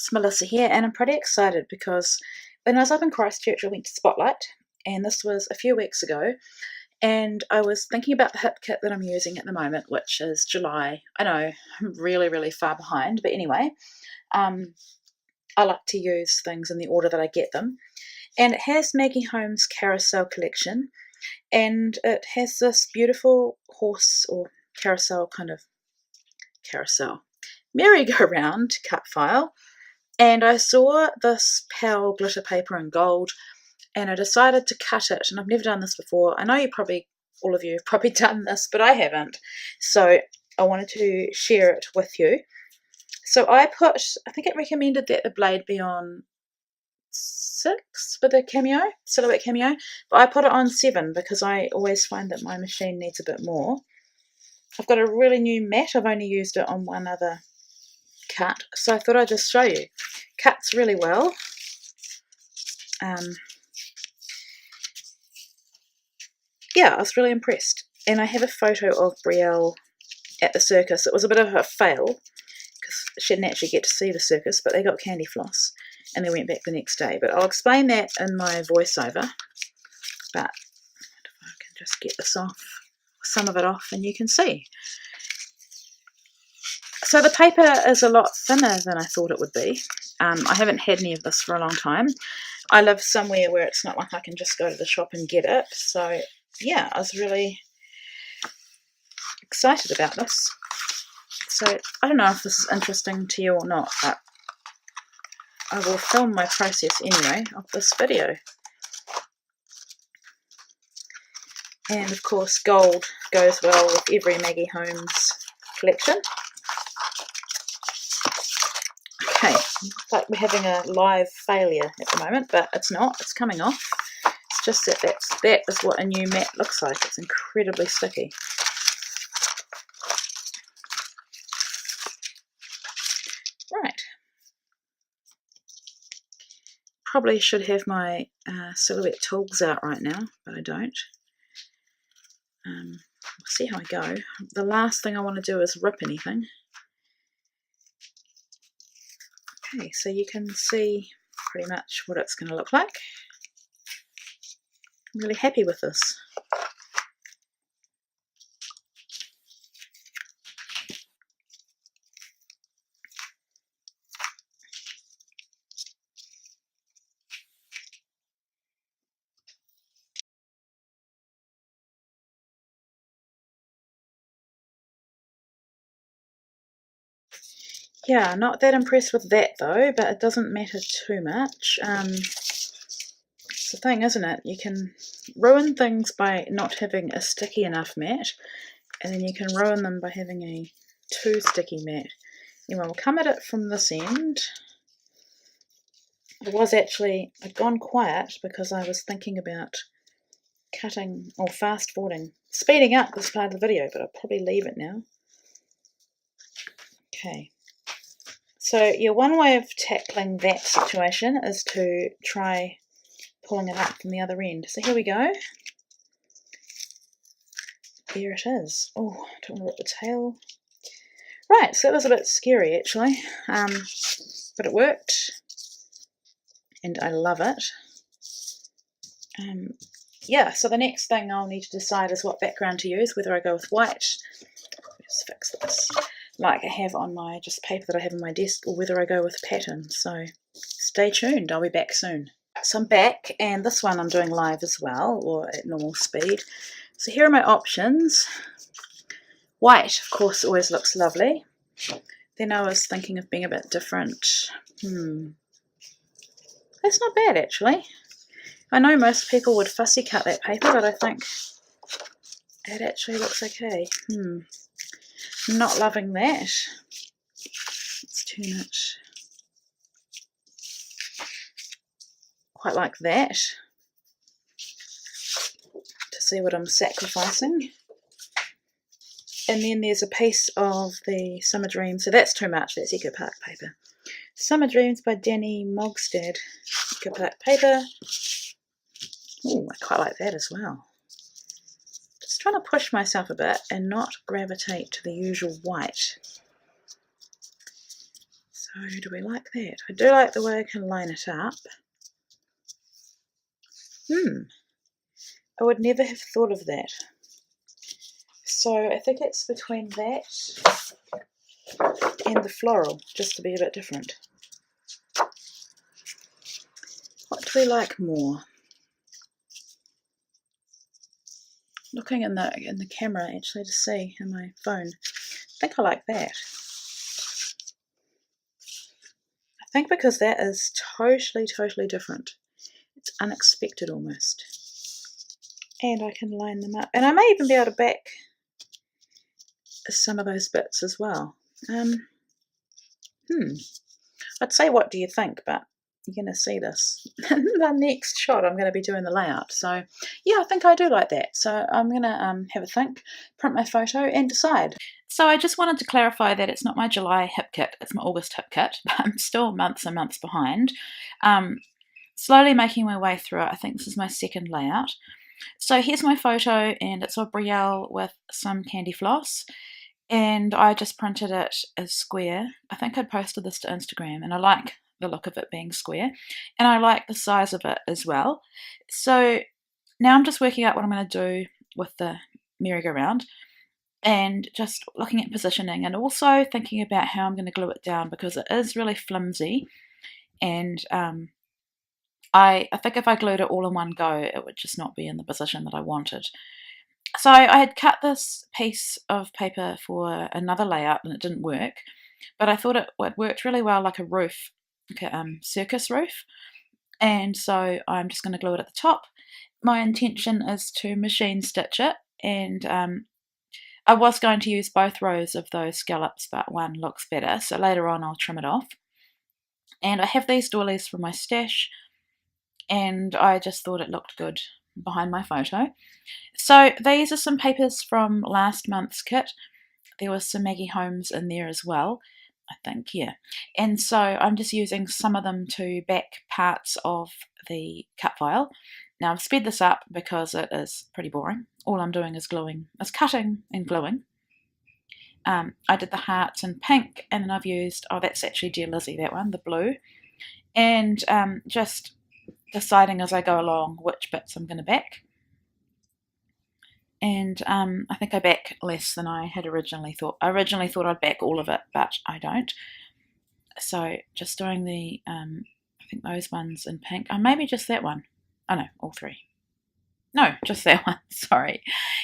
it's Melissa here, and I'm pretty excited because when I was up in Christchurch I went to Spotlight, and this was a few weeks ago, and I was thinking about the hip kit that I'm using at the moment, which is July. I know I'm really far behind, but anyway, I like to use things in the order that I get them, and it has Maggie Holmes' Carousel collection, and it has this beautiful horse or carousel merry-go-round cut file. And I saw this Powell glitter paper in gold, and I decided to cut it. And I've never done this before. I know all of you have probably done this, but I haven't. So I wanted to share it with you. So I think it recommended that the blade be on 6 for the silhouette cameo, but I put it on 7 because I always find that my machine needs a bit more. I've got a really new mat. I've only used it on one other cut, so I thought I'd just show you. Cuts really well. Yeah, I was really impressed. And I have a photo of Brielle at the circus. It was a bit of a fail because she didn't actually get to see the circus, but they got candy floss and they went back the next day. But I'll explain that in my voiceover. But if I can just get this off, some of it off, and you can see. So the paper is a lot thinner than I thought it would be. I haven't had any of this for a long time. I live somewhere where it's not like I can just go to the shop and get it. So yeah, I was really excited about this. So I don't know if this is interesting to you or not, but I will film my process anyway of this video. And of course gold goes well with every Maggie Holmes collection. Okay, looks like we're having a live failure at the moment, but it's not. It's coming off. It's just that is what a new mat looks like. It's incredibly sticky. Right. Probably should have my silhouette tools out right now, but I don't. We'll see how I go. The last thing I want to do is rip anything. Okay, so you can see pretty much what it's going to look like. I'm really happy with this. Yeah, not that impressed with that though, but it doesn't matter too much. It's the thing, isn't it? You can ruin things by not having a sticky enough mat, and then you can ruin them by having a too sticky mat. Anyway, we'll come at it from this end. I'd gone quiet because I was thinking about cutting or fast forwarding, speeding up this part of the video, but I'll probably leave it now. Okay. So yeah, one way of tackling that situation is to try pulling it up from the other end. So here we go. There it is. Oh, I don't want to rip the tail. Right, so that was a bit scary actually, but it worked, and I love it. Yeah, so the next thing I'll need to decide is what background to use, whether I go with white, just fix this, like I have on my just paper that I have on my desk, or whether I go with pattern. So stay tuned, I'll be back soon. So I'm back, and this one I'm doing live as well, or at normal speed. So here are my options. White, of course, always looks lovely. Then I was thinking of being a bit different. That's not bad actually. I know most people would fussy cut that paper, but I think it actually looks okay. I'm not loving that. Let's turn it. Quite like that. To see what I'm sacrificing. And then there's a piece of the Summer Dreams. So that's too much. That's Eco Park paper. Summer Dreams by Danny Mogstad. Eco Park paper. Oh, I quite like that as well. Just trying to push myself a bit and not gravitate to the usual white. So So do we like that? I do like the way I can line it up. I would never have thought of that. So I think it's between that and the floral, just to be a bit different. What do we like more? Looking in the camera actually to see in my phone. I think I like that. I think because that is totally different. It's unexpected almost. And I can line them up. And I may even be able to back some of those bits as well. I'd say what do you think, but you're going to see this in the next shot. I'm going to be doing the layout. So yeah, I think I do like that. So I'm going to have a think, print my photo and decide. So I just wanted to clarify that it's not my July hip kit, it's my August hip kit, but I'm still months and months behind. Slowly making my way through it. I think this is my second layout. So here's my photo, and it's of Brielle with some candy floss, and I just printed it as square. I think I posted this to Instagram, and I like the look of it being square, and I like the size of it as well. So now I'm just working out what I'm going to do with the merry-go-round, and just looking at positioning, and also thinking about how I'm going to glue it down, because it is really flimsy, and I think if I glued it all in one go, it would just not be in the position that I wanted. So I had cut this piece of paper for another layout and it didn't work, but I thought it worked really well like a roof, like a circus roof, and so I'm just going to glue it at the top. My intention is to machine stitch it, and I was going to use both rows of those scallops, but one looks better, so later on I'll trim it off. And I have these doilies from my stash, and I just thought it looked good behind my photo. So these are some papers from last month's kit. There was some Maggie Holmes in there as well, I think, yeah. And so I'm just using some of them to back parts of the cut file. Now I've sped this up because it is pretty boring. All I'm doing is cutting and gluing. I did the hearts in pink, and then I've used, oh, that's actually Dear Lizzie, that one, the blue. And just deciding as I go along which bits I'm going to back. And I think I back less than I had originally thought. I originally thought I'd back all of it, but I don't. So just doing the, I think those ones in pink. Oh, maybe just that one. Oh no, all three. No, just that one, sorry.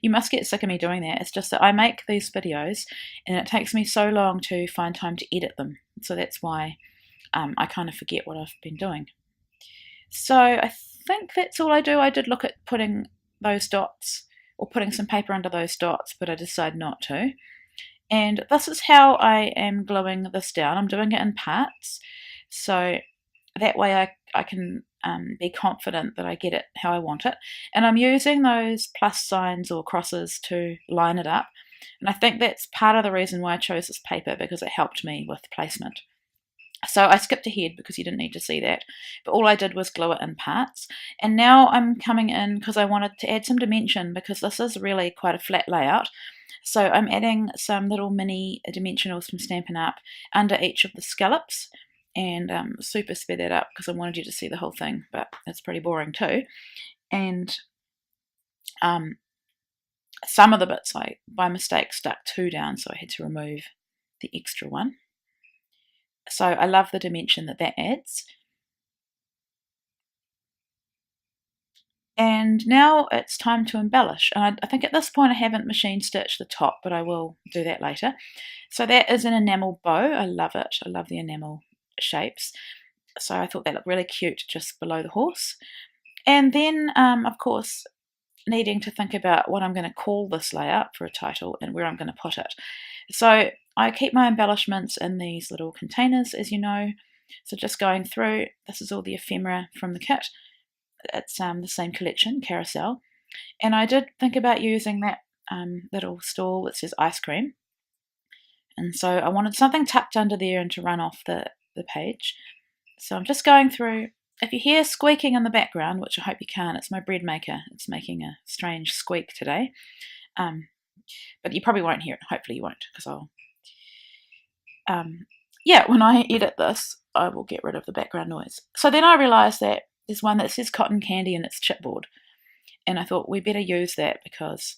You must get sick of me doing that. It's just that I make these videos and it takes me so long to find time to edit them. So that's why I kind of forget what I've been doing. So I think that's all I do. I did look at putting those dots, or putting some paper under those dots, but I decided not to. And this is how I am gluing this down. I'm doing it in parts, so that way I can be confident that I get it how I want it. And I'm using those plus signs or crosses to line it up. And I think that's part of the reason why I chose this paper, because it helped me with placement. So I skipped ahead because you didn't need to see that, but all I did was glue it in parts. And now I'm coming in because I wanted to add some dimension, because this is really quite a flat layout. So I'm adding some little mini dimensionals from Stampin' Up under each of the scallops, and super sped that up because I wanted you to see the whole thing, but it's pretty boring too. And some of the bits I, by mistake, stuck two down, so I had to remove the extra one. So I love the dimension that that adds. And now it's time to embellish. And I think at this point I haven't machine stitched the top, but I will do that later. So that is an enamel bow. I love it. I love the enamel shapes. So I thought that looked really cute just below the horse. And then, of course, needing to think about what I'm going to call this layout for a title and where I'm going to put it. So I keep my embellishments in these little containers, as you know. So just going through, this is all the ephemera from the kit. It's the same collection, Carousel. And I did think about using that little stall that says ice cream. And so I wanted something tucked under there and to run off the page. So I'm just going through. If you hear squeaking in the background, which I hope you can't, it's my bread maker. It's making a strange squeak today. But you probably won't hear it. Hopefully you won't, because I'll... yeah, when I edit this, I will get rid of the background noise. So then I realised that there's one that says cotton candy and it's chipboard, and I thought we better use that because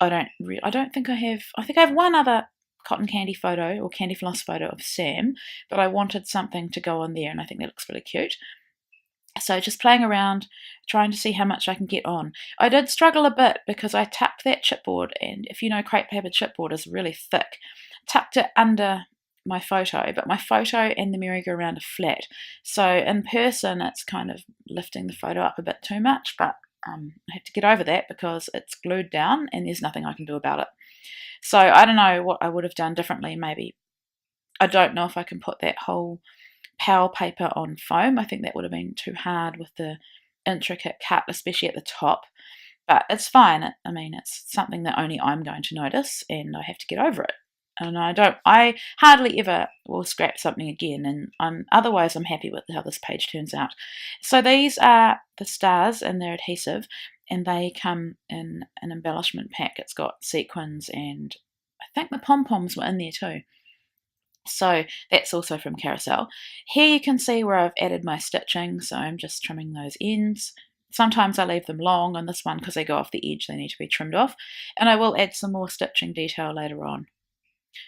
I don't think I have. I think I have one other cotton candy photo or candy floss photo of Sam, but I wanted something to go on there, and I think that looks really cute. So just playing around, trying to see how much I can get on. I did struggle a bit because I tucked that chipboard, and if you know, crepe paper chipboard is really thick, tucked it under my photo, but my photo and the merry-go-round are flat. So in person, it's kind of lifting the photo up a bit too much, but I have to get over that because it's glued down and there's nothing I can do about it. So I don't know what I would have done differently. Maybe I don't know if I can put that whole Powell paper on foam. I think that would have been too hard with the intricate cut, especially at the top. But it's fine. I mean, it's something that only I'm going to notice, and I have to get over it. And I hardly ever will scrap something again, and otherwise I'm happy with how this page turns out. So these are the stars and they're adhesive, and they come in an embellishment pack. It's got sequins, and I think the pom-poms were in there too. So that's also from Carousel. Here you can see where I've added my stitching, so I'm just trimming those ends. Sometimes I leave them long on this one because they go off the edge, they need to be trimmed off, and I will add some more stitching detail later on.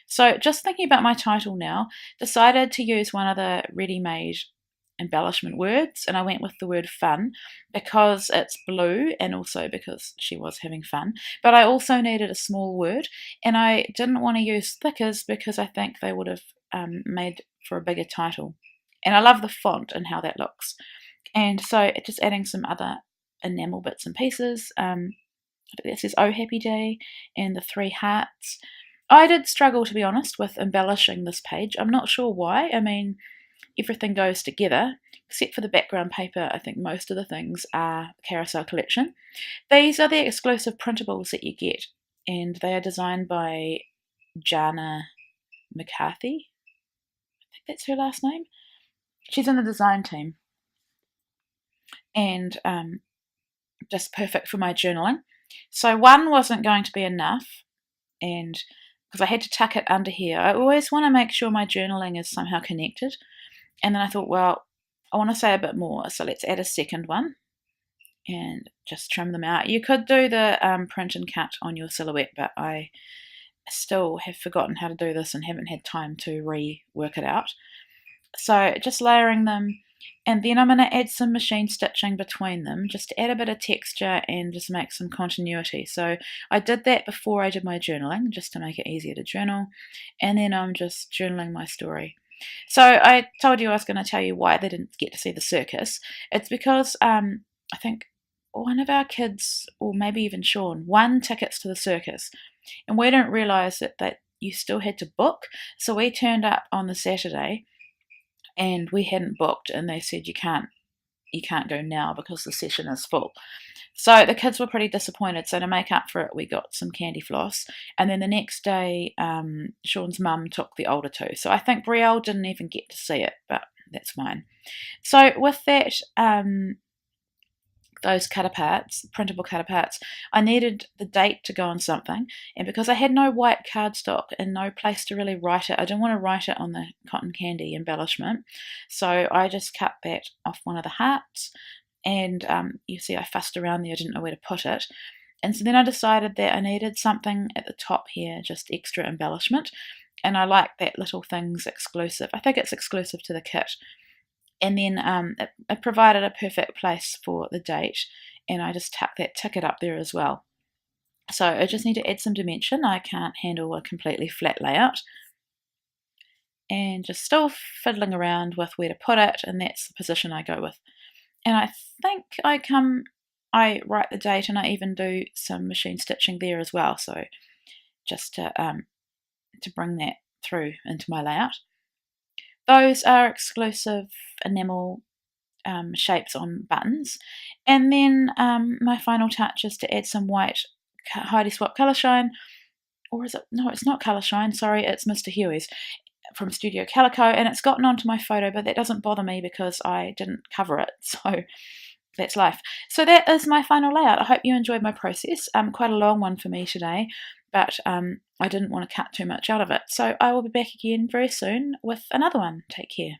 So just thinking about my title now, decided to use one of the ready-made embellishment words, and I went with the word fun because it's blue and also because she was having fun. But I also needed a small word, and I didn't want to use thickers because I think they would have made for a bigger title. And I love the font and how that looks. And so just adding some other enamel bits and pieces. That says Oh Happy Day and the 3 hearts. I did struggle, to be honest, with embellishing this page. I'm not sure why. I mean, everything goes together, except for the background paper. I think most of the things are Carousel collection. These are the exclusive printables that you get, and they are designed by Jana McCarthy. I think that's her last name. She's in the design team, and just perfect for my journaling. So one wasn't going to be enough, and because I had to tuck it under here, I always want to make sure my journaling is somehow connected. And then I thought, well, I want to say a bit more, so let's add a second one and just trim them out. You could do the print and cut on your silhouette, but I still have forgotten how to do this and haven't had time to rework it out. So just layering them, and then I'm going to add some machine stitching between them just to add a bit of texture and just make some continuity. So I did that before I did my journaling just to make it easier to journal, and then I'm just journaling my story. So I told you I was going to tell you why they didn't get to see the circus. It's because I think one of our kids, or maybe even Sean, won tickets to the circus, and we didn't realise that you still had to book. So we turned up on the Saturday, and we hadn't booked, and they said you can't go now because the session is full. So the kids were pretty disappointed. So to make up for it, we got some candy floss. And then the next day, Sean's mum took the older two. So I think Brielle didn't even get to see it, but that's fine. So with that, those cut-aparts, printable cut-aparts, I needed the date to go on something. And because I had no white cardstock and no place to really write it, I didn't want to write it on the cotton candy embellishment. So I just cut that off one of the hearts. And you see I fussed around there, I didn't know where to put it. And so then I decided that I needed something at the top here, just extra embellishment. And I like that little thing's exclusive. I think it's exclusive to the kit. And then it provided a perfect place for the date, and I just tucked that ticket up there as well. So I just need to add some dimension. I can't handle a completely flat layout. And just still fiddling around with where to put it, and that's the position I go with. And I think I write the date, and I even do some machine stitching there as well, so just to bring that through into my layout. Those are exclusive enamel shapes on buttons. And then my final touch is to add some white Heidi Swap Colour Shine. Or is it? No, it's not Colour Shine, sorry, it's Mr. Huey's from Studio Calico, and it's gotten onto my photo, but that doesn't bother me because I didn't cover it, so that's life. So that is my final layout. I hope you enjoyed my process. Quite a long one for me today, but I didn't want to cut too much out of it. So I will be back again very soon with another one. Take care.